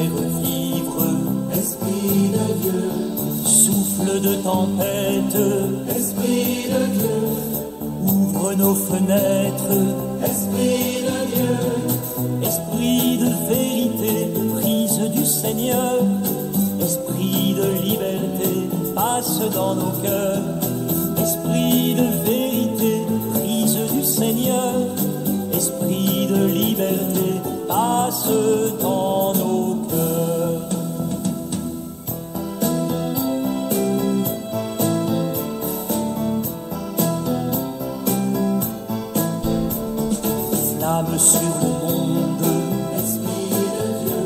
faire vivre. Esprit de Dieu, souffle de tempête. Esprit de Dieu, ouvre nos fenêtres. Esprit de Dieu, esprit de vérité, prise du Seigneur. Esprit de liberté, passe dans nos cœurs. Esprit de vérité, prise du Seigneur. Esprit de liberté, passe dans nos cœurs. Flamme sur le monde, Esprit de Dieu.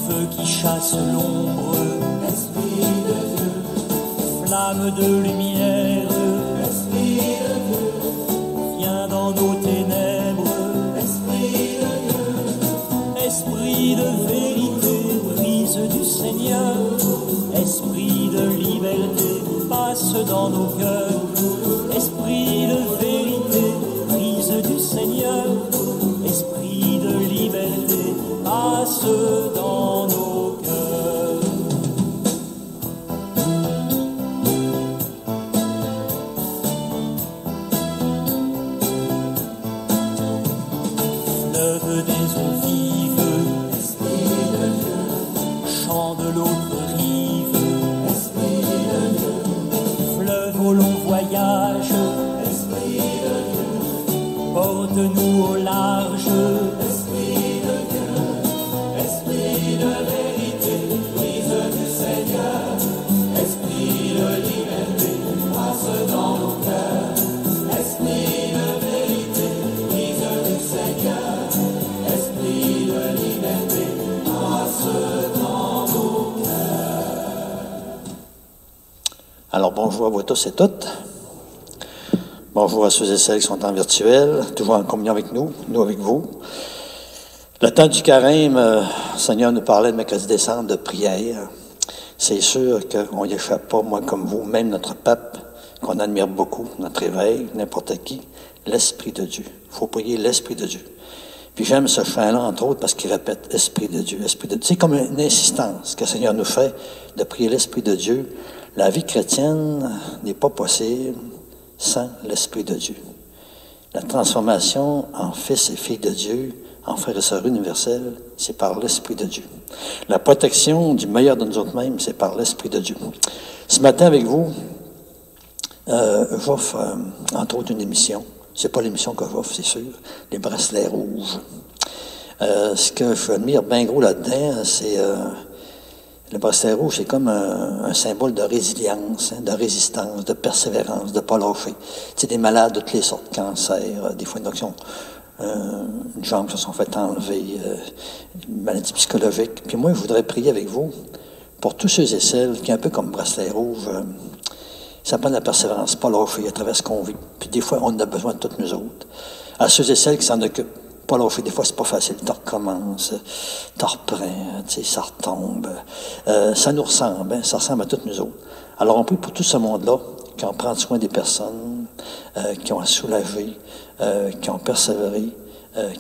Feu qui chasse l'ombre, Esprit de Dieu. Flamme de lumière, Esprit de Dieu. Viens dans nos ténèbres, Esprit de Dieu. Esprit de vérité, prise du Seigneur. Esprit de liberté, passe dans nos cœurs. Esprit de vérité, prise du Seigneur. Esprit de liberté, passe dans nos cœurs. Fleuve des eaux vives, Esprit de Dieu. Chant de l'autre rive, Esprit de Dieu. Fleuve au long voyage, Esprit de Dieu. Porte-nous au large, Esprit de Dieu. Esprit de vérité, prise du Seigneur. Esprit de liberté, passe dans nos cœurs. Esprit de vérité, prise du Seigneur. Esprit de liberté, passe dans nos cœurs. Alors bonjour à vous tous et toutes. Bonjour à ceux et celles qui sont en virtuel, toujours en communion avec nous, nous avec vous. Le temps du carême, le Seigneur nous parlait le mercredi décembre de prière. C'est sûr qu'on n'y échappe pas, moi comme vous, même notre pape, qu'on admire beaucoup, notre évêque, n'importe qui, l'Esprit de Dieu. Il faut prier l'Esprit de Dieu. Puis j'aime ce chant-là, entre autres, parce qu'il répète « Esprit de Dieu, Esprit de Dieu ». C'est comme une insistance que le Seigneur nous fait de prier l'Esprit de Dieu. La vie chrétienne n'est pas possible sans l'Esprit de Dieu. La transformation en fils et filles de Dieu, en frères et sœurs universels, c'est par l'Esprit de Dieu. La protection du meilleur de nous autres mêmes, c'est par l'Esprit de Dieu. Ce matin, avec vous, j'offre, entre autres, une émission. C'est pas l'émission que j'offre, c'est sûr. Les bracelets rouges. Ce que je admire bien gros là-dedans, c'est le bracelet rouge, c'est comme un symbole de résilience, de résistance, de persévérance, de ne pas lâcher. C'est des malades de toutes les sortes, cancer, des fois une jambe qui se sont fait enlever, une maladie psychologique. Puis moi, je voudrais prier avec vous pour tous ceux et celles qui, un peu comme bracelet rouge, ça prend de la persévérance, pas lâcher à travers ce qu'on vit. Puis des fois, on en a besoin de toutes nous autres. À ceux et celles qui s'en occupent, pas lâcher, des fois, c'est pas facile. Tu recommences, tu reprends, tu sais, ça retombe. Ça nous ressemble, hein, ça ressemble à toutes nous autres. Alors, on prie pour tout ce monde-là, qui en prend soin des personnes, qui ont à soulager, qui ont persévéré,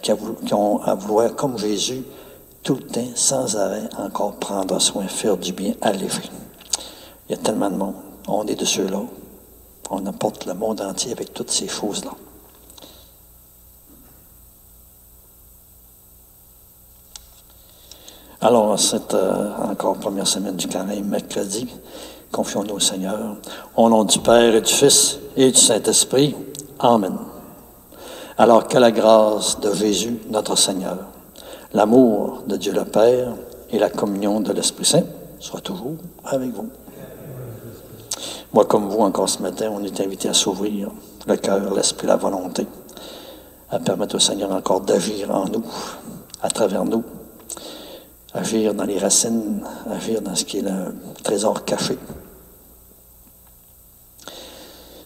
qui ont à vouloir, comme Jésus, tout le temps, sans arrêt, encore prendre soin, faire du bien, alléger. Il y a tellement de monde. On est de ceux-là. On apporte le monde entier avec toutes ces choses-là. Alors, cette encore première semaine du carême, mercredi, confions-nous au Seigneur. Au nom du Père et du Fils et du Saint-Esprit. Amen. Alors que la grâce de Jésus, notre Seigneur, l'amour de Dieu le Père et la communion de l'Esprit Saint soient toujours avec vous. Moi, comme vous, encore ce matin, on est invité à s'ouvrir le cœur, l'esprit, la volonté, à permettre au Seigneur encore d'agir en nous, à travers nous, agir dans les racines, agir dans ce qui est le trésor caché.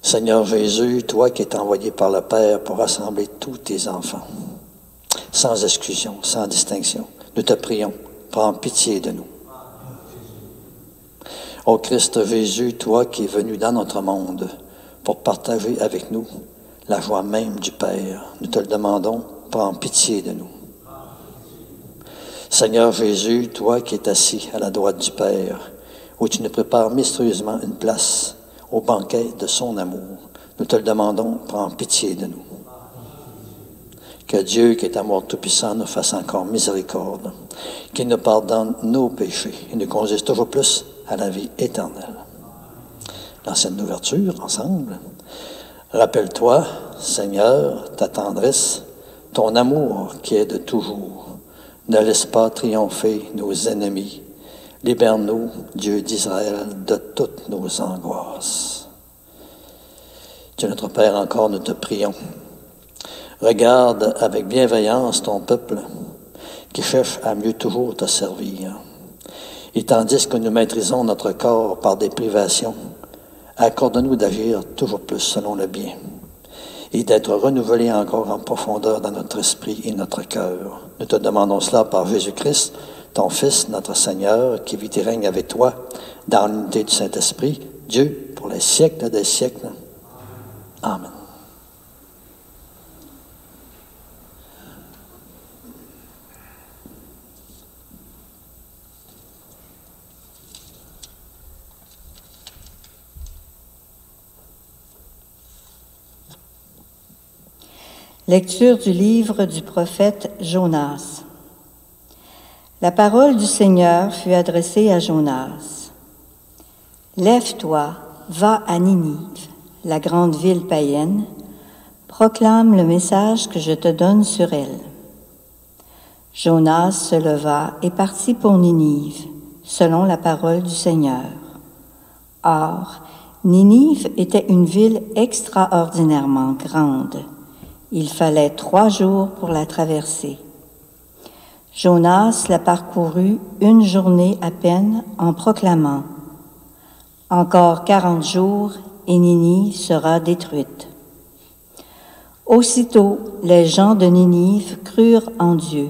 Seigneur Jésus, toi qui es envoyé par le Père pour rassembler tous tes enfants, sans exclusion, sans distinction, nous te prions, prends pitié de nous. Ô Christ Jésus, toi qui es venu dans notre monde pour partager avec nous la joie même du Père, nous te le demandons, prends pitié de nous. Seigneur Jésus, toi qui es assis à la droite du Père, où tu nous prépares mystérieusement une place au banquet de son amour, nous te le demandons, prends pitié de nous. Que Dieu, qui est amour tout-puissant, nous fasse encore miséricorde, qu'il nous pardonne nos péchés et nous conduise toujours plus à la vie éternelle. L'ancienne ouverture, ensemble. Rappelle-toi, Seigneur, ta tendresse, ton amour qui est de toujours. Ne laisse pas triompher nos ennemis. Libère-nous, Dieu d'Israël, de toutes nos angoisses. Dieu notre Père, encore nous te prions. Regarde avec bienveillance ton peuple qui cherche à mieux toujours te servir. Et tandis que nous maîtrisons notre corps par des privations, accorde-nous d'agir toujours plus selon le bien et d'être renouvelés encore en profondeur dans notre esprit et notre cœur. Nous te demandons cela par Jésus-Christ, ton Fils, notre Seigneur, qui vit et règne avec toi dans l'unité du Saint-Esprit, Dieu, pour les siècles des siècles. Amen. Lecture du livre du prophète Jonas. La parole du Seigneur fut adressée à Jonas. « Lève-toi, va à Ninive, la grande ville païenne, proclame le message que je te donne sur elle. » Jonas se leva et partit pour Ninive, selon la parole du Seigneur. Or, Ninive était une ville extraordinairement grande. Il fallait 3 jours pour la traverser. Jonas la parcourut 1 journée à peine en proclamant « Encore 40 jours et Ninive sera détruite. » Aussitôt, les gens de Ninive crurent en Dieu.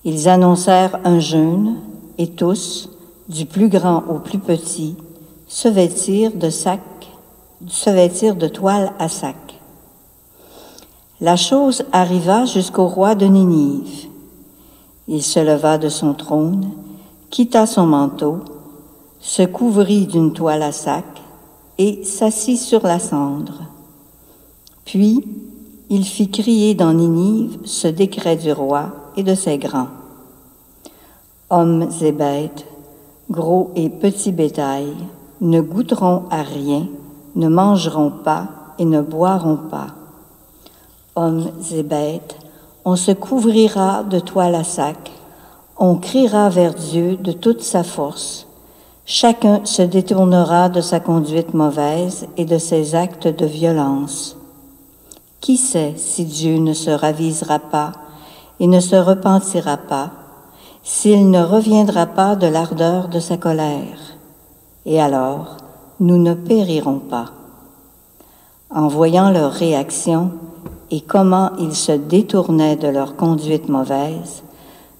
Ils annoncèrent un jeûne et tous, du plus grand au plus petit, se vêtirent de toile à sac. La chose arriva jusqu'au roi de Ninive. Il se leva de son trône, quitta son manteau, se couvrit d'une toile à sac et s'assit sur la cendre. Puis, il fit crier dans Ninive ce décret du roi et de ses grands. Hommes et bêtes, gros et petits bétail, ne goûteront à rien, ne mangeront pas et ne boiront pas. Hommes et bêtes, on se couvrira de toile à sac, on criera vers Dieu de toute sa force. Chacun se détournera de sa conduite mauvaise et de ses actes de violence. Qui sait si Dieu ne se ravisera pas et ne se repentira pas, s'il ne reviendra pas de l'ardeur de sa colère? Et alors, nous ne périrons pas. En voyant leur réaction, et comment ils se détournaient de leur conduite mauvaise,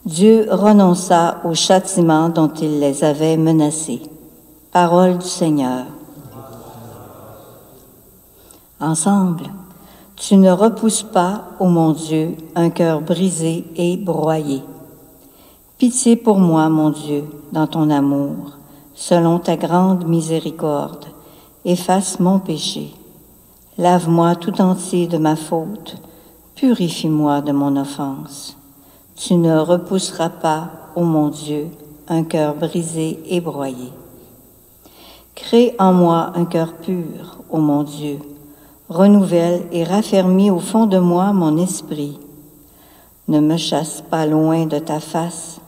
Dieu renonça au châtiment dont il les avait menacés. Parole du Seigneur. Ensemble, tu ne repousses pas, ô mon Dieu, un cœur brisé et broyé. Pitié pour moi, mon Dieu, dans ton amour, selon ta grande miséricorde, efface mon péché. Lave-moi tout entier de ma faute, purifie-moi de mon offense. Tu ne repousseras pas, ô mon Dieu, un cœur brisé et broyé. Crée en moi un cœur pur, ô mon Dieu, renouvelle et raffermis au fond de moi mon esprit. Ne me chasse pas loin de ta face,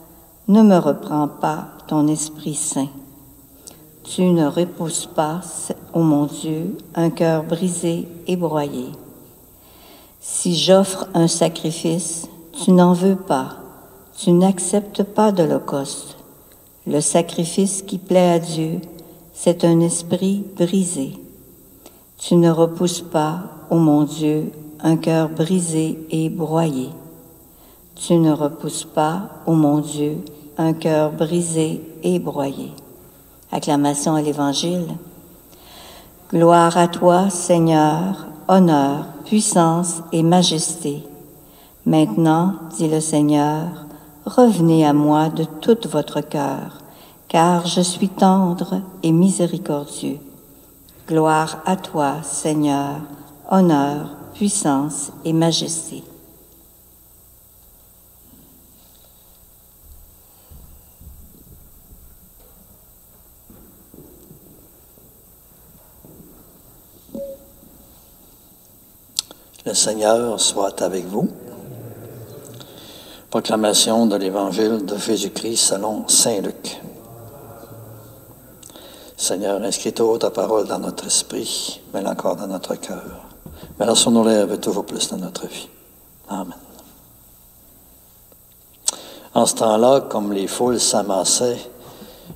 ne me reprends pas ton Esprit Saint. Tu ne repousses pas, ô mon Dieu, un cœur brisé et broyé. Si j'offre un sacrifice, tu n'en veux pas, tu n'acceptes pas d'holocauste. Le sacrifice qui plaît à Dieu, c'est un esprit brisé. Tu ne repousses pas, ô mon Dieu, un cœur brisé et broyé. Tu ne repousses pas, ô mon Dieu, un cœur brisé et broyé. Acclamation à l'Évangile. Gloire à toi, Seigneur, honneur, puissance et majesté. Maintenant, dit le Seigneur, revenez à moi de tout votre cœur, car je suis tendre et miséricordieux. Gloire à toi, Seigneur, honneur, puissance et majesté. Le Seigneur soit avec vous. Proclamation de l'Évangile de Jésus-Christ selon saint Luc. Seigneur, inscris-toi ta parole dans notre esprit, mets-la encore dans notre cœur. Mets-la sur nos lèvres et toujours plus dans notre vie. Amen. En ce temps-là, comme les foules s'amassaient,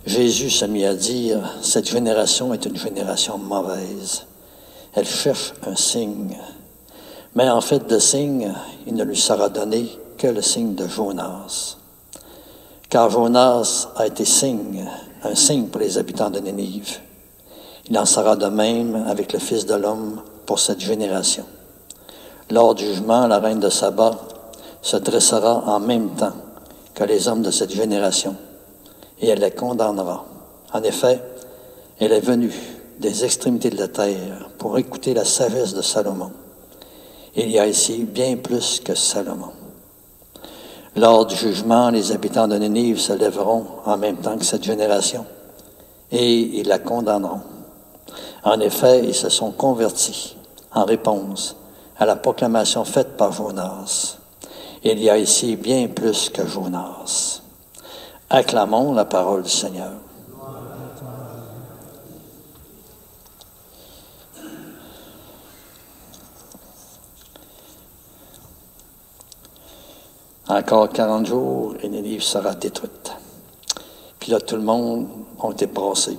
Jésus se mit à dire, « Cette génération est une génération mauvaise. Elle cherche un signe. » Mais en fait de signe, il ne lui sera donné que le signe de Jonas. Car Jonas a été un signe pour les habitants de Nénive. Il en sera de même avec le Fils de l'homme pour cette génération. Lors du jugement, la reine de Saba se dressera en même temps que les hommes de cette génération, et elle les condamnera. En effet, elle est venue des extrémités de la terre pour écouter la sagesse de Salomon. Il y a ici bien plus que Salomon. Lors du jugement, les habitants de Nénive se lèveront en même temps que cette génération, et ils la condamneront. En effet, ils se sont convertis en réponse à la proclamation faite par Jonas. Il y a ici bien plus que Jonas. Acclamons la parole du Seigneur. Encore 40 jours et Nénive sera détruite. Puis là, tout le monde a été brassé.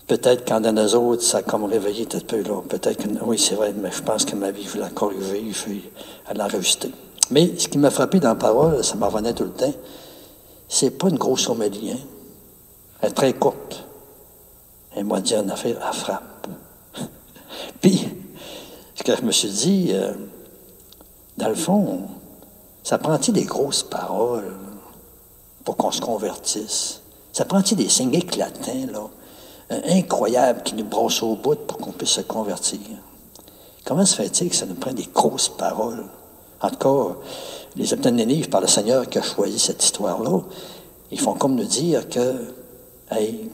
Peut-être qu'en nous autres, ça a comme réveillé un peu là. Peut-être que, oui, c'est vrai, mais je pense que ma vie, je vais la corriger, je vais l'enregistrer. Mais ce qui m'a frappé dans la parole, ça m'en revenait tout le temps, c'est pas une grosse homélie, hein? Elle est très courte. Elle m'a dit une affaire à frappe. Puis, ce que je me suis dit, dans le fond, ça prend-il des grosses paroles pour qu'on se convertisse? Ça prend-il des signes éclatants, là, incroyables qui nous brossent au bout pour qu'on puisse se convertir? Comment se fait-il que ça nous prend des grosses paroles? En tout cas, les habitants de Nénive, par le Seigneur qui a choisi cette histoire-là, ils font comme nous dire que, hey,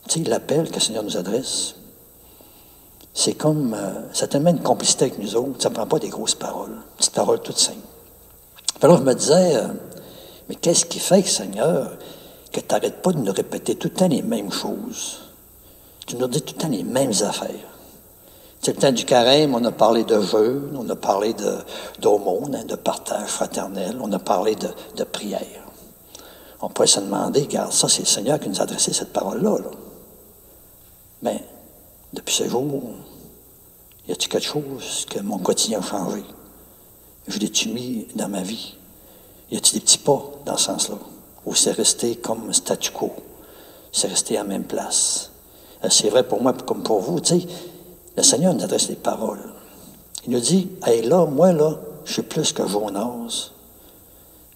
tu sais, l'appel que le Seigneur nous adresse, c'est comme, ça a tellement une complicité avec nous autres, ça ne prend pas des grosses paroles, des petites paroles toutes simples. Alors je me disais, mais qu'est-ce qui fait, Seigneur, que tu n'arrêtes pas de nous répéter tout le temps les mêmes choses? Tu nous dis tout le temps les mêmes affaires. C'est le temps du carême, on a parlé de jeûne, on a parlé d'aumône, de partage fraternel, on a parlé de prière. On pourrait se demander, regarde, ça c'est le Seigneur qui nous a adressé cette parole-là. Là. Mais, depuis ce jour, y a-t-il quelque chose que mon quotidien a changé? Je l'ai-tu mis dans ma vie? Y a-t-il des petits pas dans ce sens-là? Ou c'est resté comme statu quo? C'est resté à la même place? C'est vrai pour moi comme pour vous, tu sais, le Seigneur nous adresse des paroles. Il nous dit, « Hey, là, moi, là, je suis plus que Jonas. »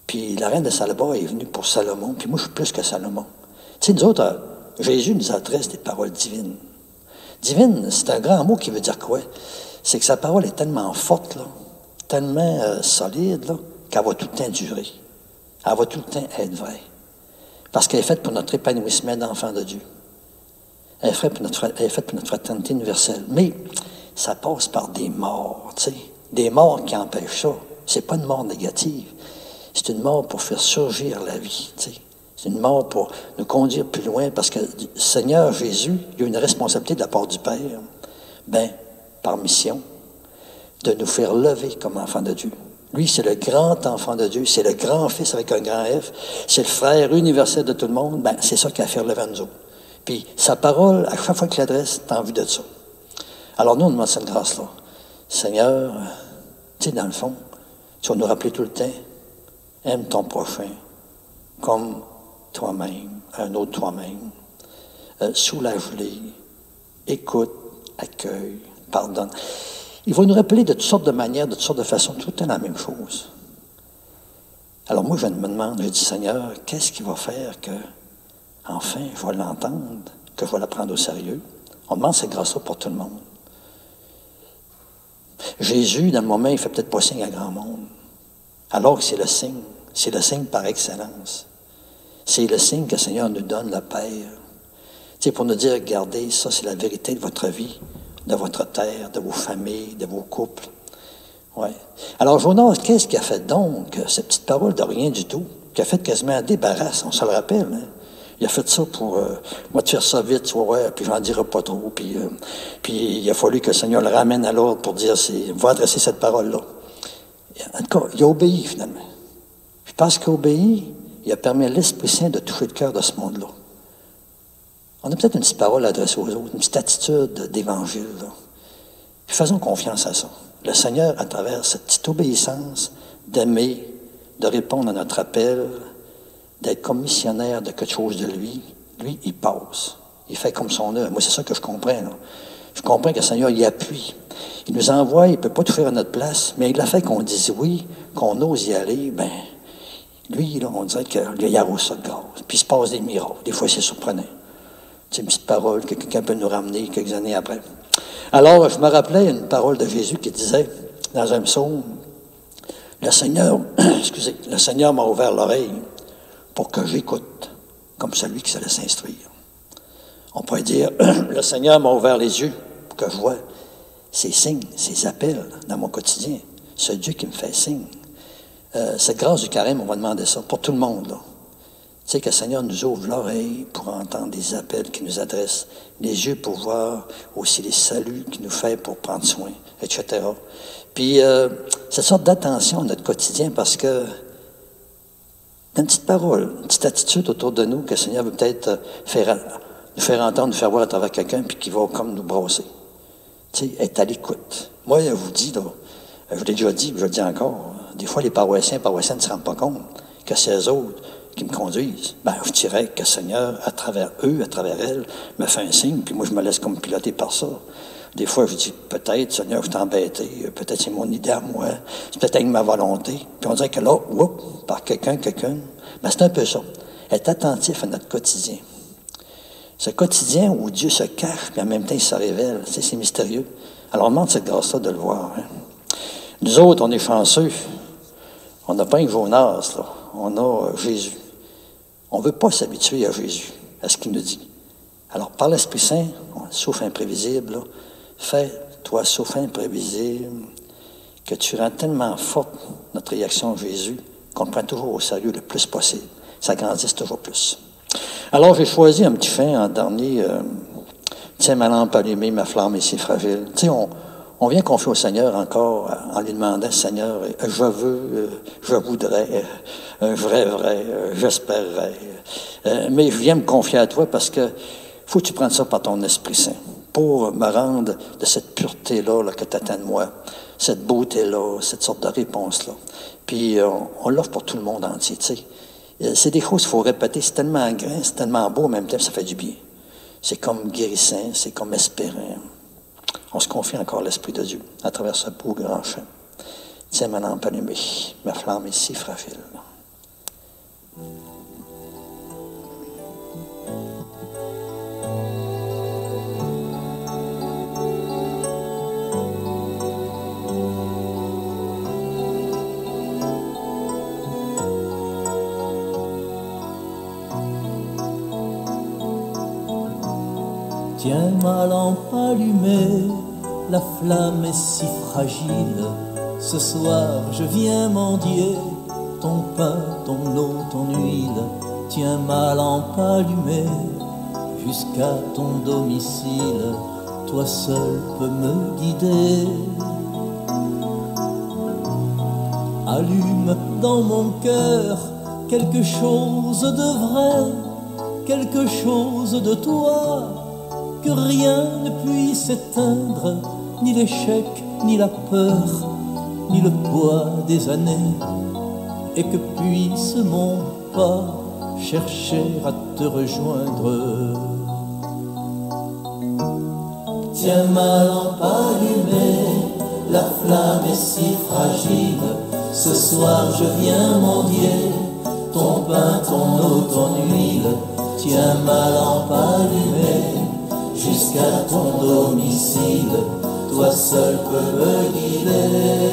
Puis la reine de Saba est venue pour Salomon, puis moi, je suis plus que Salomon. Tu sais, nous autres, Jésus nous adresse des paroles divines. Divine, c'est un grand mot qui veut dire quoi? C'est que sa parole est tellement forte, là, tellement solide, là, qu'elle va tout le temps durer. Elle va tout le temps être vraie. Parce qu'elle est faite pour notre épanouissement d'enfants de Dieu. Elle est faite pour notre fraternité universelle. Mais ça passe par des morts, tu sais. Des morts qui empêchent ça. C'est pas une mort négative. C'est une mort pour faire surgir la vie, tu sais. C'est une mort pour nous conduire plus loin, parce que le Seigneur Jésus, il a une responsabilité de la part du Père, par mission, de nous faire lever comme enfants de Dieu. Lui, c'est le grand enfant de Dieu, c'est le grand Fils avec un grand F, c'est le frère universel de tout le monde, c'est ça qui a fait lever à nous autres. Puis sa parole, à chaque fois qu'il l'adresse, t'as envie de ça. Alors nous, on demande cette grâce-là. Seigneur, tu sais, dans le fond, tu vas nous rappeler tout le temps, aime ton prochain comme toi-même, un autre toi-même. Soulage-les, écoute, accueille, pardonne. Il va nous rappeler de toutes sortes de manières, de toutes sortes de façons, tout le temps la même chose. Alors moi, je me demande, je dis, Seigneur, qu'est-ce qui va faire que, enfin, je vais l'entendre, que je vais la prendre au sérieux? On demande cette grâce-là pour tout le monde. Jésus, dans le moment, il ne fait peut-être pas signe à grand monde. Alors que c'est le signe par excellence. C'est le signe que le Seigneur nous donne, la paix. Tu sais, pour nous dire, regardez, ça c'est la vérité de votre vie, de votre terre, de vos familles, de vos couples. Ouais. Alors Jonas, qu'est-ce qu'il a fait donc, cette petite parole de rien du tout, qui a fait quasiment un débarras, on se le rappelle, hein? Il a fait ça pour, moi, de faire ça vite, tu vois, ouais, puis j'en dirai pas trop, puis il a fallu que le Seigneur le ramène à l'ordre pour dire, va adresser cette parole-là. En tout cas, il a obéi, finalement. Puis parce qu'il a obéi, il a permis à l'Esprit Saint de toucher le cœur de ce monde-là. On a peut-être une petite parole à adresser aux autres, une petite attitude d'évangile, là. Puis faisons confiance à ça. Le Seigneur, à travers cette petite obéissance, d'aimer, de répondre à notre appel, d'être comme missionnaire de quelque chose de lui, il passe. Il fait comme son œuvre. Moi, c'est ça que je comprends, là. Je comprends que le Seigneur y appuie. Il nous envoie, il ne peut pas tout faire à notre place, mais il a fait qu'on dise oui, qu'on ose y aller, bien, lui, là, on dirait qu'il y a ça de grâce. Puis il se passe des miracles. Des fois, c'est surprenant. C'est une petite parole que quelqu'un peut nous ramener quelques années après. Alors, je me rappelais une parole de Jésus qui disait, dans un psaume, le Seigneur m'a ouvert l'oreille pour que j'écoute, comme celui qui se laisse instruire. On pourrait dire, le Seigneur m'a ouvert les yeux pour que je vois ses signes, ses appels dans mon quotidien. Ce Dieu qui me fait signe. Cette grâce du carême, on va demander ça pour tout le monde, là. Tu sais que le Seigneur nous ouvre l'oreille pour entendre des appels qui nous adressent, les yeux pour voir aussi les saluts qu'il nous fait pour prendre soin, etc. Puis, cette sorte d'attention à notre quotidien, parce que une petite parole, une petite attitude autour de nous que le Seigneur veut peut-être nous faire entendre, nous faire voir à travers quelqu'un, puis qui va comme nous brosser. Tu sais, être à l'écoute. Moi, je vous dis, là, je l'ai déjà dit, je le dis encore, des fois, les paroissiens ne se rendent pas compte que c'est eux autres qui me conduisent. Ben, je dirais que le Seigneur, à travers eux, à travers elles, me fait un signe, puis moi, je me laisse comme piloter par ça. Des fois, je dis, peut-être, Seigneur, je t'ai embêté, peut-être c'est mon idée à moi, c'est peut-être avec ma volonté. Puis on dirait que là, par quelqu'un, ben, c'est un peu ça. Être attentif à notre quotidien. Ce quotidien où Dieu se cache, puis en même temps, il se révèle. C'est mystérieux. Alors, on demande cette grâce-là de le voir. Hein. Nous autres, on est chanceux. On n'a pas un Jonas, là. On a Jésus. On ne veut pas s'habituer à Jésus, à ce qu'il nous dit. Alors, par l'Esprit Saint, souffle imprévisible, là, fais, toi, souffle imprévisible, que tu rends tellement forte notre réaction à Jésus qu'on le prend toujours au sérieux le plus possible. Ça grandisse toujours plus. Alors, j'ai choisi un petit fin en dernier. Tiens, ma lampe allumée, ma flamme est si fragile. Tu sais, on vient confier au Seigneur encore en lui demandant, Seigneur, je voudrais, j'espérerais. Mais je viens me confier à toi parce que faut que tu prennes ça par ton Esprit Saint pour me rendre de cette pureté-là que tu attends de moi, cette beauté-là, cette sorte de réponse-là. Puis on l'offre pour tout le monde entier, tu sais. C'est des choses qu'il faut répéter, c'est tellement grand, c'est tellement beau, en même temps, ça fait du bien. C'est comme guérissant, c'est comme espérant. On se confie encore à l'Esprit de Dieu à travers ce beau grand chant. Tiens, ma lampe allumée, ma flamme est si fragile. Tiens ma lampe allumée, la flamme est si fragile. Ce soir je viens mendier ton pain, ton eau, ton huile. Tiens ma lampe allumée jusqu'à ton domicile. Toi seul peux me guider. Allume dans mon cœur quelque chose de vrai, quelque chose de toi, que rien ne puisse éteindre, ni l'échec, ni la peur, ni le poids des années, et que puisse mon pas chercher à te rejoindre. Tiens ma lampe allumée, la flamme est si fragile. Ce soir je viens mendier ton pain, ton eau, ton huile. Tiens ma lampe allumée jusqu'à ton domicile. Toi seul peux me guider.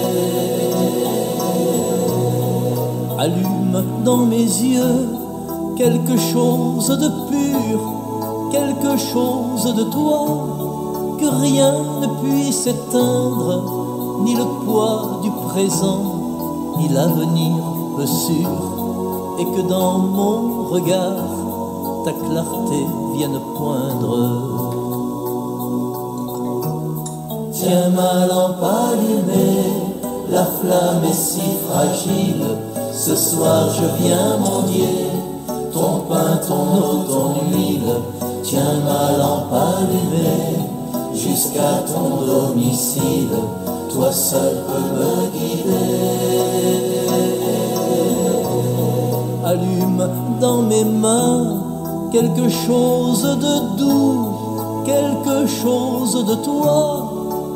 Allume dans mes yeux quelque chose de pur, quelque chose de toi, que rien ne puisse éteindre, ni le poids du présent, ni l'avenir peu sûr, et que dans mon regard, ta clarté vienne poindre. Tiens ma lampe allumée, la flamme est si fragile, ce soir je viens mendier ton pain, ton eau, ton huile. Tiens ma lampe allumée jusqu'à ton domicile. Toi seul peux me guider. Allume dans mes mains quelque chose de doux, quelque chose de toi,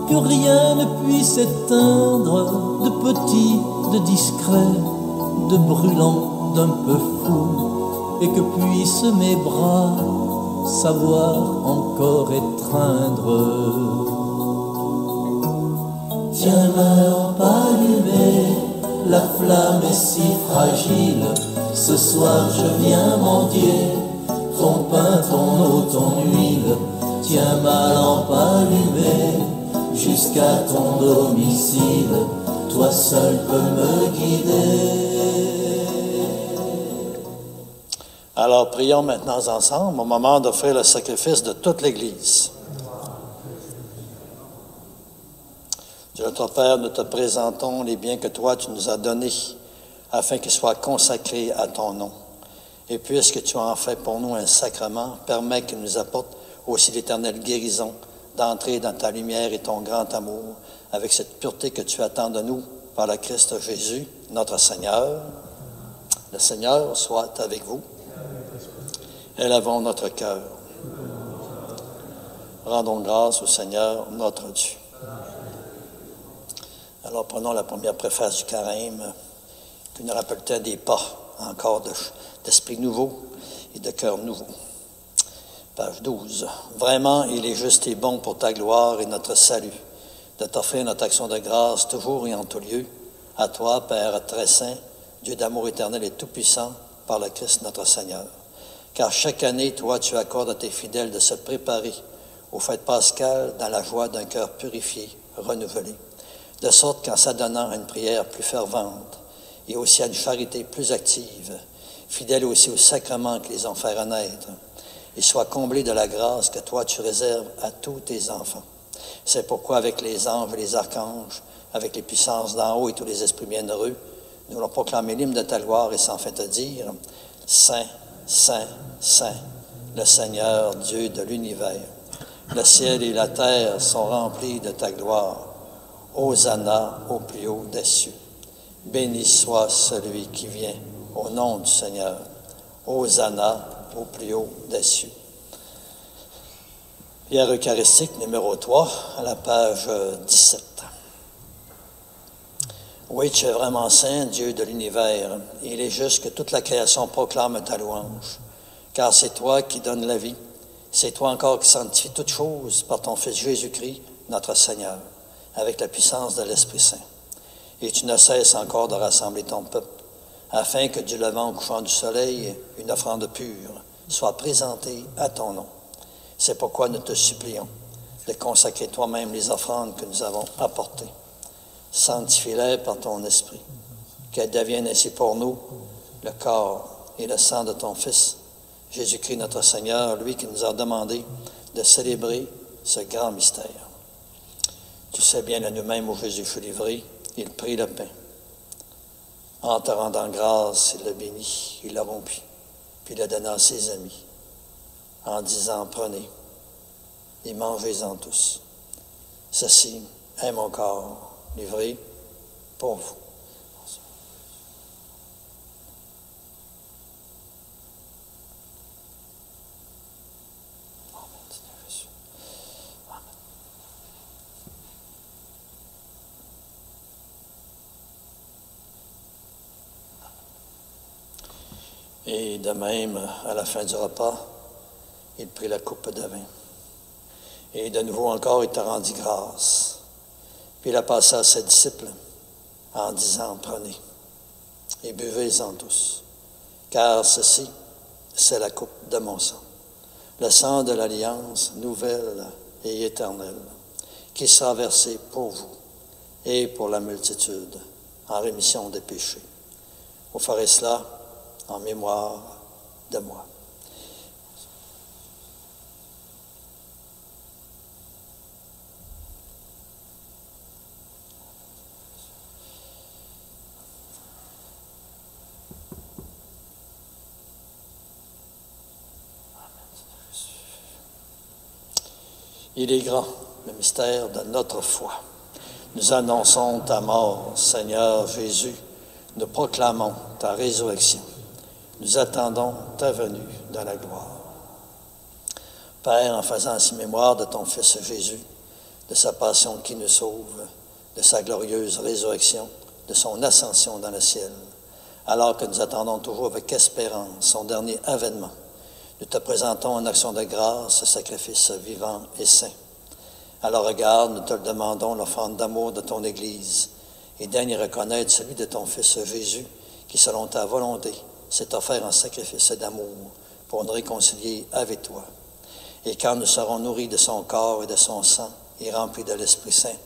que rien ne puisse éteindre, de petit, de discret, de brûlant, d'un peu fou, et que puissent mes bras savoir encore étreindre. Tiens ma lampe allumée, la flamme est si fragile, ce soir je viens mendier ton pain, ton eau, ton huile. Tiens ma lampe allumée jusqu'à ton domicile, toi seul peux me guider. Alors, prions maintenant ensemble au moment d'offrir le sacrifice de toute l'Église. Dieu notre Père, nous te présentons les biens que toi tu nous as donnés afin qu'ils soient consacrés à ton nom. Et puisque tu en fais pour nous un sacrement, permets qu'il nous apporte aussi l'éternelle guérison d'entrer dans ta lumière et ton grand amour avec cette pureté que tu attends de nous par le Christ Jésus, notre Seigneur. Le Seigneur soit avec vous. Élevons notre cœur. Rendons grâce au Seigneur, notre Dieu. Alors, prenons la première préface du carême, qui nous rappelle des pas encore d'esprit nouveau et de cœur nouveau. Page 12. Vraiment, il est juste et bon pour ta gloire et notre salut de t'offrir notre action de grâce toujours et en tout lieu, à toi, Père très saint, Dieu d'amour éternel et tout-puissant, par le Christ notre Seigneur. Car chaque année, toi, tu accordes à tes fidèles de se préparer aux fêtes pascales dans la joie d'un cœur purifié, renouvelé, de sorte qu'en s'adonnant à une prière plus fervente et aussi à une charité plus active, fidèle aussi aux sacrements qui les ont fait renaître, ils soient comblés de la grâce que toi tu réserves à tous tes enfants. C'est pourquoi avec les anges et les archanges, avec les puissances d'en haut et tous les esprits bienheureux, nous allons proclamer l'hymne de ta gloire et sans fin te dire, Saint, Saint, Saint, le Seigneur, Dieu de l'univers. Le ciel et la terre sont remplis de ta gloire. Hosanna au plus haut des cieux. Béni soit celui qui vient au nom du Seigneur. Hosanna au plus haut des cieux. Prière eucharistique numéro 3, à la page 17. Oui, tu es vraiment saint, Dieu de l'univers. Il est juste que toute la création proclame ta louange, car c'est toi qui donnes la vie. C'est toi encore qui sanctifie toutes choses par ton Fils Jésus-Christ, notre Seigneur, avec la puissance de l'Esprit Saint. Et tu ne cesses encore de rassembler ton peuple, afin que du levant au couchant du soleil, une offrande pure soit présentée à ton nom. C'est pourquoi nous te supplions de consacrer toi-même les offrandes que nous avons apportées. Sanctifie-les par ton esprit, qu'elles deviennent ainsi pour nous le corps et le sang de ton Fils, Jésus-Christ notre Seigneur, lui qui nous a demandé de célébrer ce grand mystère. Tu sais bien, le nous-mêmes où Jésus fut livré, il prit le pain. En te rendant grâce, il le bénit, il le rompit, puis il le donna à ses amis, en disant, prenez et mangez-en tous. Ceci est mon corps livré pour vous. Et de même, à la fin du repas, il prit la coupe de vin. Et de nouveau encore, il te rendit grâce. Puis il a passé à ses disciples en disant, prenez et buvez-en tous, car ceci, c'est la coupe de mon sang, le sang de l'alliance nouvelle et éternelle, qui sera versé pour vous et pour la multitude en rémission des péchés. Vous ferez cela en mémoire de moi. Il est grand, le mystère de notre foi. Nous annonçons ta mort, Seigneur Jésus. Nous proclamons ta résurrection. Nous attendons ta venue dans la gloire. Père, en faisant ainsi mémoire de ton Fils Jésus, de sa passion qui nous sauve, de sa glorieuse résurrection, de son ascension dans le ciel, alors que nous attendons toujours avec espérance son dernier avènement, nous te présentons en action de grâce ce sacrifice vivant et saint. Alors regarde, nous te le demandons, l'offrande d'amour de ton Église, et daigne y reconnaître celui de ton Fils Jésus, qui selon ta volonté s'est offert en sacrifice d'amour pour nous réconcilier avec toi. Et quand nous serons nourris de son corps et de son sang et remplis de l'Esprit Saint,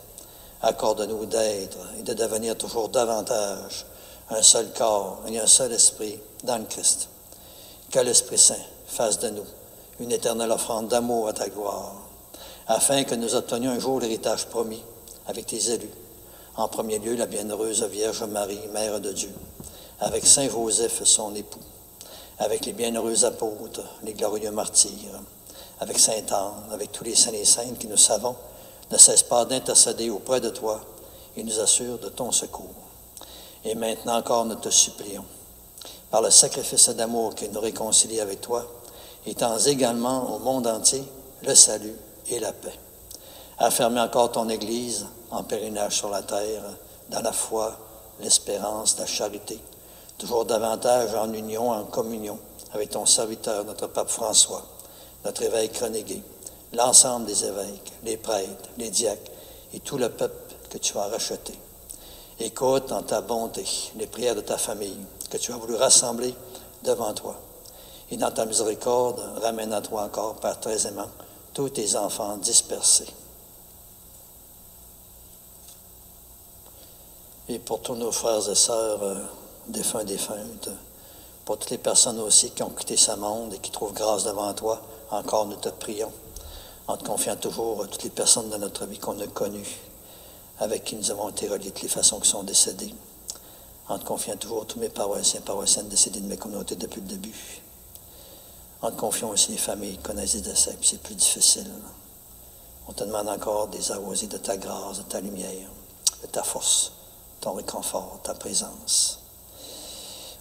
accorde-nous d'être et de devenir toujours davantage un seul corps et un seul esprit dans le Christ. Que l'Esprit Saint fasse de nous une éternelle offrande d'amour à ta gloire, afin que nous obtenions un jour l'héritage promis avec tes élus. En premier lieu, la bienheureuse Vierge Marie, Mère de Dieu, avec Saint Joseph, son époux, avec les bienheureux apôtres, les glorieux martyrs, avec Saint Anne, avec tous les saints et saintes qui, nous savons, ne cessent pas d'intercéder auprès de toi et nous assurent de ton secours. Et maintenant encore, nous te supplions, par le sacrifice d'amour qui nous réconcilie avec toi, étends également au monde entier le salut et la paix. Affermis encore ton Église en pèlerinage sur la terre, dans la foi, l'espérance, la charité, toujours davantage en union, en communion avec ton serviteur, notre pape François, notre évêque Renégué, l'ensemble des évêques, les prêtres, les diacres et tout le peuple que tu as racheté. Écoute en ta bonté les prières de ta famille que tu as voulu rassembler devant toi. Et dans ta miséricorde, ramène à toi encore, Père très aimant, tous tes enfants dispersés. Et pour tous nos frères et sœurs défunts, défuntes, pour toutes les personnes aussi qui ont quitté ce monde et qui trouvent grâce devant toi, encore nous te prions, en te confiant toujours à toutes les personnes de notre vie qu'on a connues, avec qui nous avons été reliés de toutes les façons qui sont décédées, en te confiant toujours tous mes paroissiens, paroissiennes décédés de mes communautés depuis le début, en te confiant aussi les familles qui connaissent des décès, puis c'est plus difficile. On te demande encore des arrosés de ta grâce, de ta lumière, de ta force, ton réconfort, ta présence.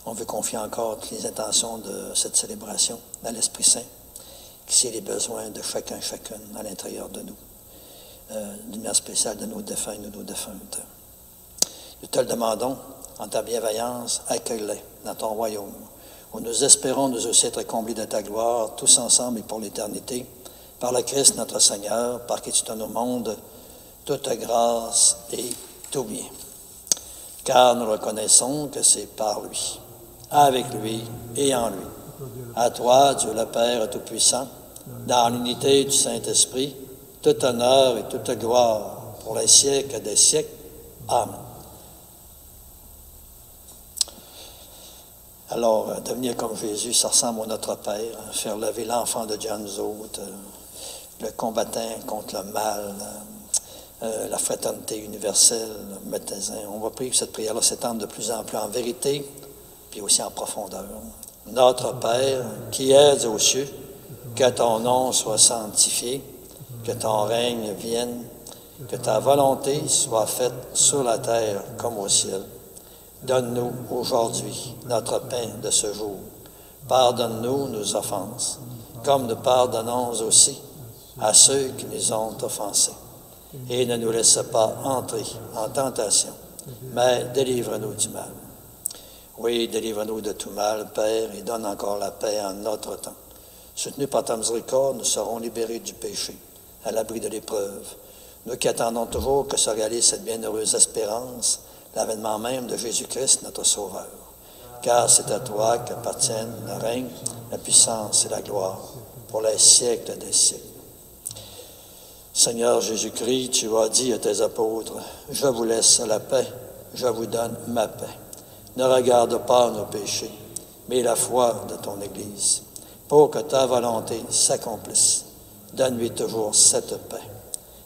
On veut confier encore toutes les intentions de cette célébration à l'Esprit Saint, qui sait les besoins de chacun, chacune à l'intérieur de nous, d'une manière spéciale de nos défunts et de nos défuntes. Nous te le demandons, en ta bienveillance, accueille-les dans ton royaume, où nous espérons nous aussi être comblés de ta gloire, tous ensemble et pour l'éternité, par le Christ notre Seigneur, par qui tu donnes au monde toute grâce et tout bien. Car nous reconnaissons que c'est par lui, avec lui et en lui. À toi, Dieu le Père Tout-Puissant, dans l'unité du Saint-Esprit, tout honneur et toute gloire pour les siècles des siècles. Amen. Alors, devenir comme Jésus, ça ressemble à notre Père, faire lever l'enfant de Dieu à nous autres, le combattant contre le mal, la fraternité universelle, on va prier que cette prière-là s'étende de plus en plus en vérité, puis aussi en profondeur. Notre Père, qui es aux cieux, que ton nom soit sanctifié, que ton règne vienne, que ta volonté soit faite sur la terre comme au ciel. Donne-nous aujourd'hui notre pain de ce jour. Pardonne-nous nos offenses, comme nous pardonnons aussi à ceux qui nous ont offensés. Et ne nous laisse pas entrer en tentation, mais délivre-nous du mal. Oui, délivre-nous de tout mal, Père, et donne encore la paix en notre temps. Soutenus par ta miséricorde, nous serons libérés du péché, à l'abri de l'épreuve. Nous qui attendons toujours que se réalise cette bienheureuse espérance, l'avènement même de Jésus-Christ, notre Sauveur. Car c'est à toi qu'appartiennent le règne, la puissance et la gloire, pour les siècles des siècles. Seigneur Jésus-Christ, tu as dit à tes apôtres, « Je vous laisse la paix, je vous donne ma paix. Ne regarde pas nos péchés, mais la foi de ton Église, pour que ta volonté s'accomplisse. Donne-lui toujours cette paix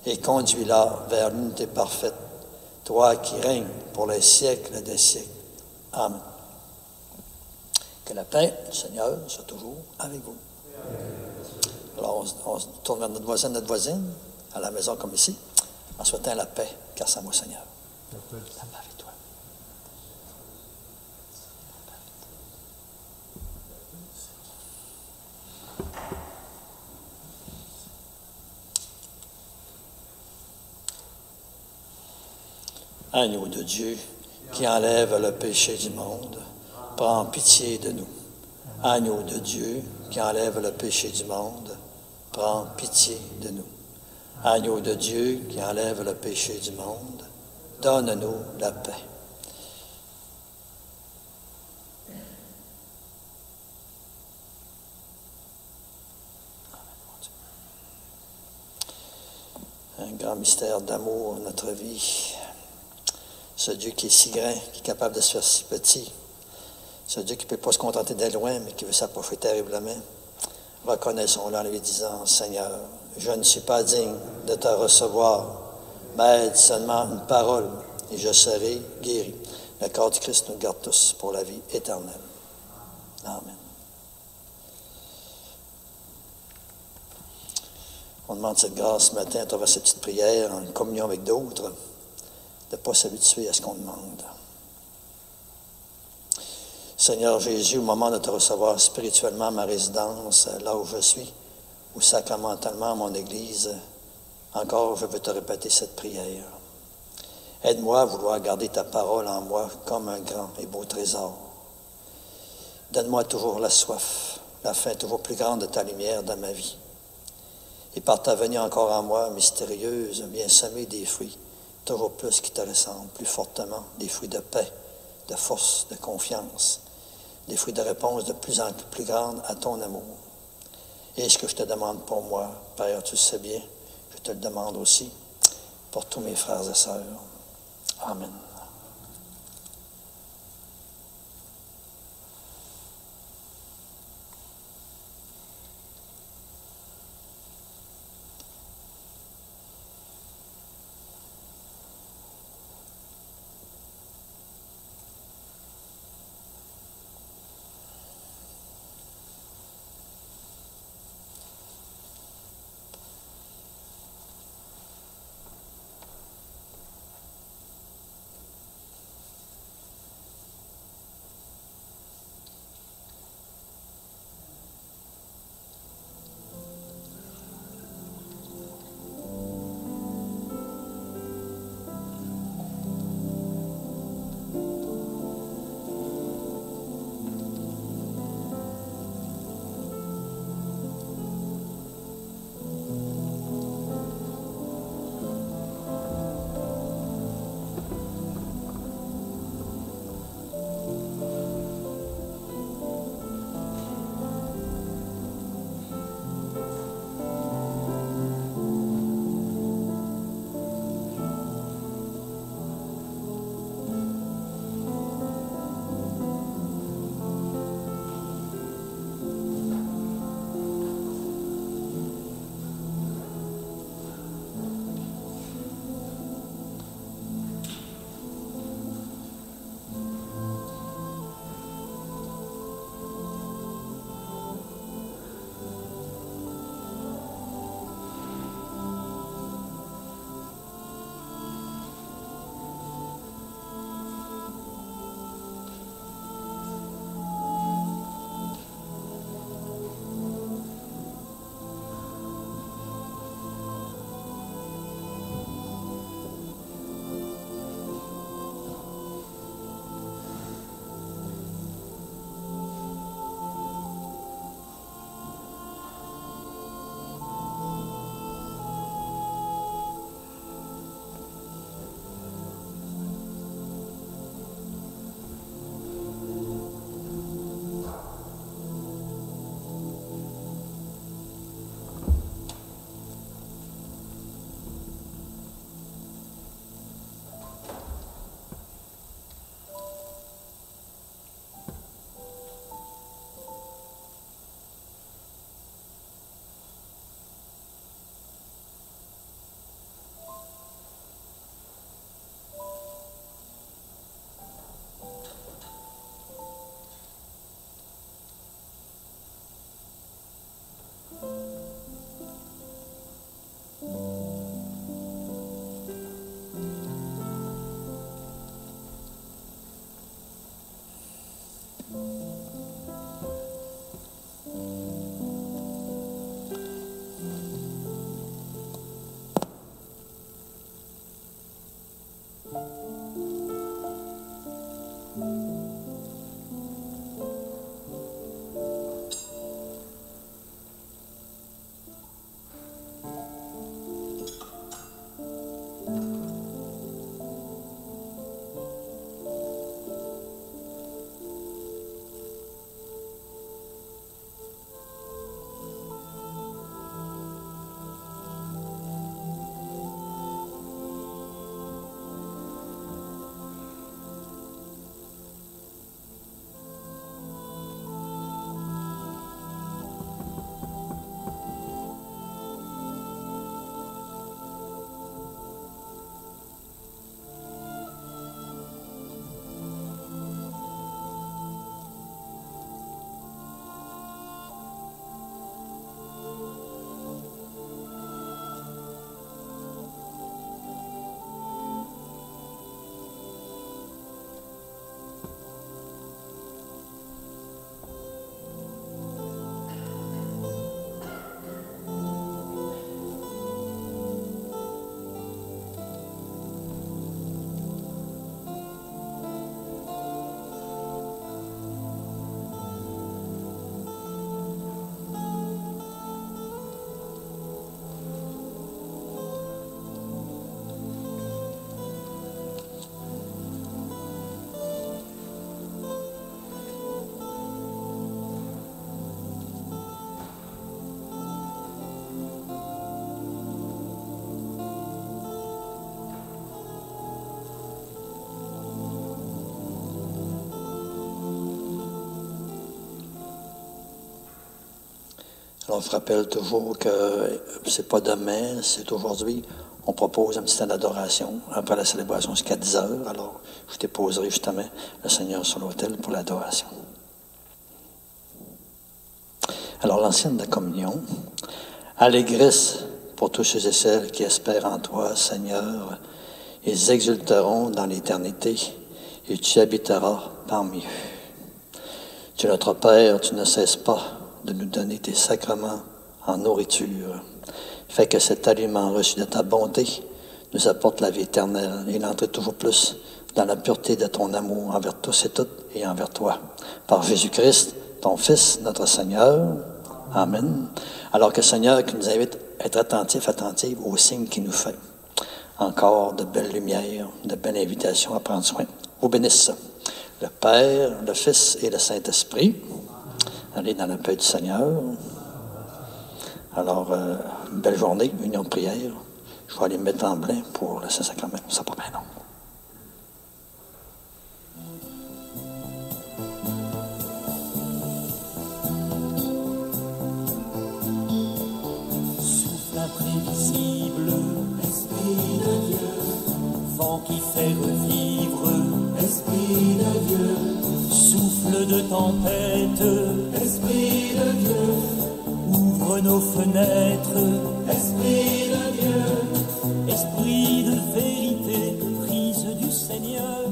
et conduis-la vers l'unité parfaite, toi qui règnes pour les siècles des siècles. Amen. » Que la paix du Seigneur soit toujours avec vous. Alors, on se tourne vers notre voisine, à la maison comme ici, en souhaitant la paix, car c'est moi, Seigneur. La paix avec toi. Agneau de Dieu, qui enlève le péché du monde, prends pitié de nous. Agneau de Dieu, qui enlève le péché du monde, prends pitié de nous. Agneau de Dieu, qui enlève le péché du monde, donne-nous la paix. Un grand mystère d'amour, notre vie. Ce Dieu qui est si grand, qui est capable de se faire si petit. Ce Dieu qui ne peut pas se contenter d'être loin, mais qui veut s'approcher terriblement. Reconnaissons-le en lui disant, « Seigneur, je ne suis pas digne de te recevoir, mais aide seulement une parole, et je serai guéri. » Le corps du Christ nous garde tous pour la vie éternelle. Amen. On demande cette grâce ce matin à travers cette petite prière, en communion avec d'autres, de ne pas s'habituer à ce qu'on demande. Seigneur Jésus, au moment de te recevoir spirituellement à ma résidence, là où je suis, ou sacramentalement à mon Église, encore je veux te répéter cette prière. Aide-moi à vouloir garder ta parole en moi comme un grand et beau trésor. Donne-moi toujours la soif, la faim toujours plus grande de ta lumière dans ma vie. Et par ta venue encore en moi, mystérieuse, bien semée des fruits, toujours plus qui te ressemblent, plus fortement, des fruits de paix, de force, de confiance, des fruits de réponse de plus en plus grandes à ton amour. Et ce que je te demande pour moi, Père, tu le sais bien, je te le demande aussi pour tous mes frères et sœurs. Amen. On se rappelle toujours que c'est pas demain, c'est aujourd'hui. On propose un petit temps d'adoration après la célébration jusqu'à 10 heures. Alors, je déposerai justement le Seigneur sur l'autel pour l'adoration. Alors, l'ancienne de la communion. Allégresse pour tous ceux et celles qui espèrent en toi, Seigneur. Ils exulteront dans l'éternité et tu habiteras parmi eux. Tu es notre Père, tu ne cesses pas de nous donner tes sacrements en nourriture. Fais que cet aliment reçu de ta bonté nous apporte la vie éternelle et l'entrée toujours plus dans la pureté de ton amour envers tous et toutes et envers toi. Par Jésus-Christ, ton Fils, notre Seigneur. Amen. Alors que Seigneur qui nous invite à être attentifs aux signes qu'il nous fait. Encore de belles lumières, de belles invitations à prendre soin. Vous bénisse le Père, le Fils et le Saint-Esprit. Allez dans la paix du Seigneur. Alors, belle journée, union de prière. Je vais aller me mettre en blanc pour le Saint-Sacrement. Ça pas bien long. Souffle imprévisible, Esprit de Dieu, vent qui fait revivre, Esprit de Dieu, souffle de tempête, Esprit de Dieu, ouvre nos fenêtres, Esprit de Dieu, Esprit de vérité, prise du Seigneur.